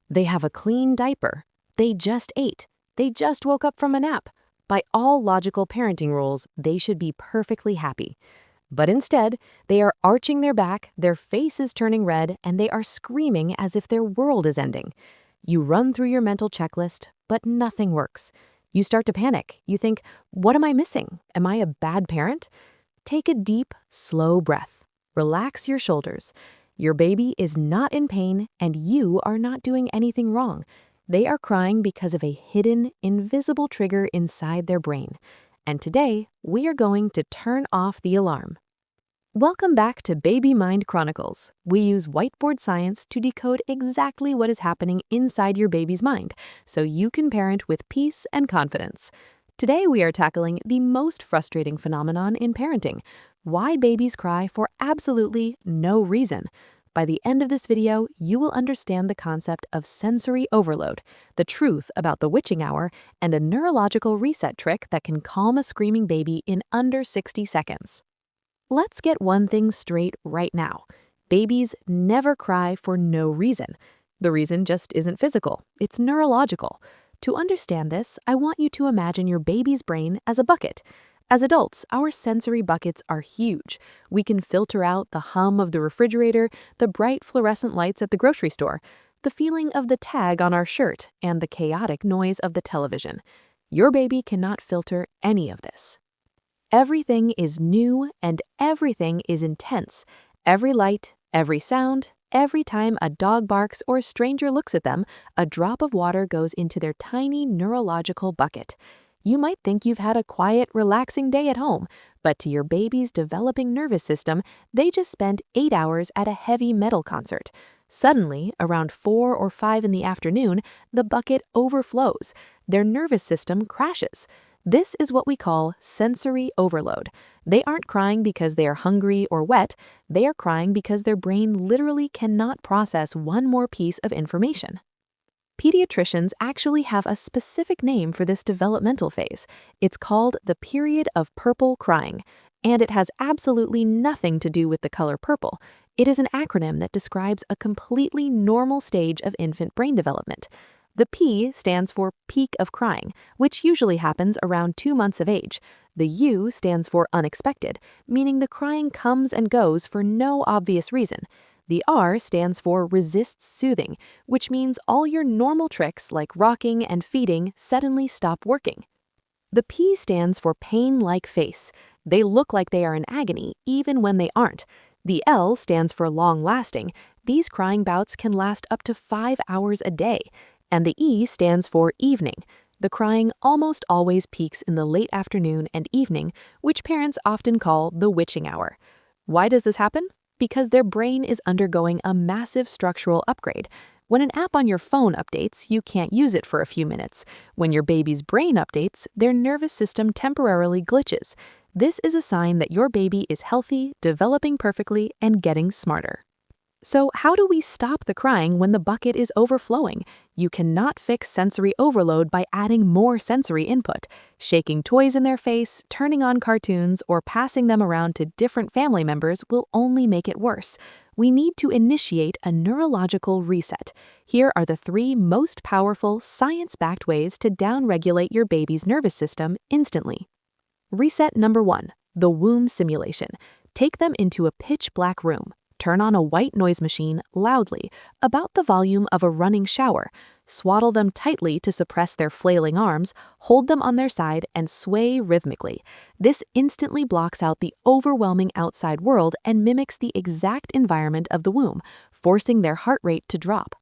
They have a clean diaper. They just ate. They just woke up from a nap. By all logical parenting rules, they should be perfectly happy. But instead, they are arching their back, their face is turning red, and they are screaming as if their world is ending. You run through your mental checklist, but nothing works. You start to panic. You think, what am I missing? Am I a bad parent? Take a deep, slow breath. Relax your shoulders. Your baby is not in pain, and you are not doing anything wrong. They are crying because of a hidden, invisible trigger inside their brain. And today, we are going to turn off the alarm. Welcome back to Baby Mind Chronicles. We use whiteboard science to decode exactly what is happening inside your baby's mind, so you can parent with peace and confidence. Today, we are tackling the most frustrating phenomenon in parenting: why babies cry for absolutely no reason. By the end of this video, you will understand the concept of sensory overload, the truth about the witching hour, and a neurological reset trick that can calm a screaming baby in under 60 seconds. Let's get one thing straight right now. Babies never cry for no reason. The reason just isn't physical, it's neurological. To understand this, I want you to imagine your baby's brain as a bucket. As adults, our sensory buckets are huge. We can filter out the hum of the refrigerator, the bright fluorescent lights at the grocery store, the feeling of the tag on our shirt, and the chaotic noise of the television. Your baby cannot filter any of this. Everything is new and everything is intense. Every light, every sound, every time a dog barks or a stranger looks at them, a drop of water goes into their tiny neurological bucket. You might think you've had a quiet, relaxing day at home, but to your baby's developing nervous system, they just spent 8 hours at a heavy metal concert. Suddenly, around 4 or 5 in the afternoon, the bucket overflows. Their nervous system crashes. This is what we call sensory overload. They aren't crying because they are hungry or wet. They are crying because their brain literally cannot process one more piece of information. Pediatricians actually have a specific name for this developmental phase. It's called the period of purple crying, and it has absolutely nothing to do with the color purple. It is an acronym that describes a completely normal stage of infant brain development. The P stands for peak of crying, which usually happens around 2 months of age. The U stands for unexpected, meaning the crying comes and goes for no obvious reason. The R stands for resists soothing, which means all your normal tricks like rocking and feeding suddenly stop working. The P stands for pain-like face. They look like they are in agony even when they aren't. The L stands for long-lasting. These crying bouts can last up to 5 hours a day. And the E stands for evening. The crying almost always peaks in the late afternoon and evening, which parents often call the witching hour. Why does this happen? Because their brain is undergoing a massive structural upgrade. When an app on your phone updates, you can't use it for a few minutes. When your baby's brain updates, their nervous system temporarily glitches. This is a sign that your baby is healthy, developing perfectly, and getting smarter. So how do we stop the crying when the bucket is overflowing? You cannot fix sensory overload by adding more sensory input. Shaking toys in their face, turning on cartoons, or passing them around to different family members will only make it worse. We need to initiate a neurological reset. Here are the 3 most powerful, science-backed ways to downregulate your baby's nervous system instantly. Reset number 1, the womb simulation. Take them into a pitch-black room. Turn on a white noise machine loudly, about the volume of a running shower. Swaddle them tightly to suppress their flailing arms, hold them on their side, and sway rhythmically. This instantly blocks out the overwhelming outside world and mimics the exact environment of the womb, forcing their heart rate to drop.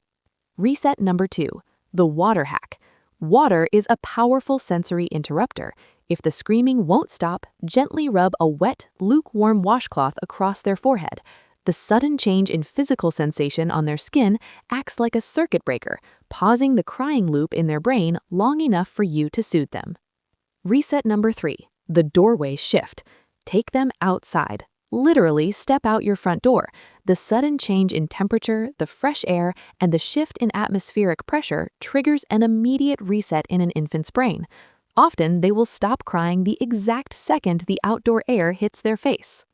Reset number 2, the water hack. Water is a powerful sensory interrupter. If the screaming won't stop, gently rub a wet, lukewarm washcloth across their forehead. The sudden change in physical sensation on their skin acts like a circuit breaker, pausing the crying loop in their brain long enough for you to soothe them. Reset number 3, the doorway shift. Take them outside. Literally step out your front door. The sudden change in temperature, the fresh air, and the shift in atmospheric pressure triggers an immediate reset in an infant's brain. Often, they will stop crying the exact second the outdoor air hits their face.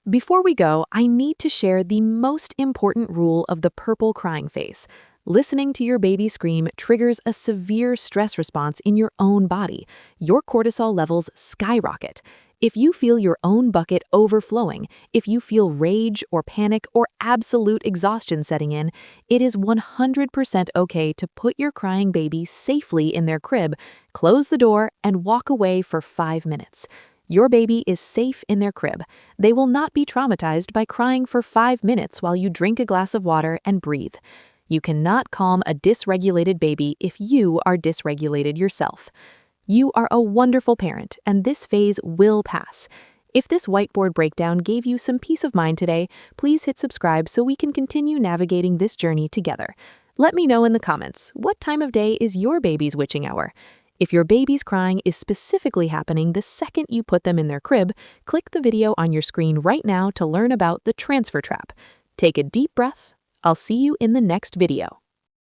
Before we go, I need to share the most important rule of the purple crying phase. Listening to your baby scream triggers a severe stress response in your own body. Your cortisol levels skyrocket. If you feel your own bucket overflowing, if you feel rage or panic or absolute exhaustion setting in, it is 100% okay to put your crying baby safely in their crib, close the door, and walk away for 5 minutes. Your baby is safe in their crib. They will not be traumatized by crying for 5 minutes while you drink a glass of water and breathe. You cannot calm a dysregulated baby if you are dysregulated yourself. You are a wonderful parent, and this phase will pass. If this whiteboard breakdown gave you some peace of mind today, please hit subscribe so we can continue navigating this journey together. Let me know in the comments, what time of day is your baby's witching hour? If your baby's crying is specifically happening the second you put them in their crib, click the video on your screen right now to learn about the transfer trap. Take a deep breath. I'll see you in the next video.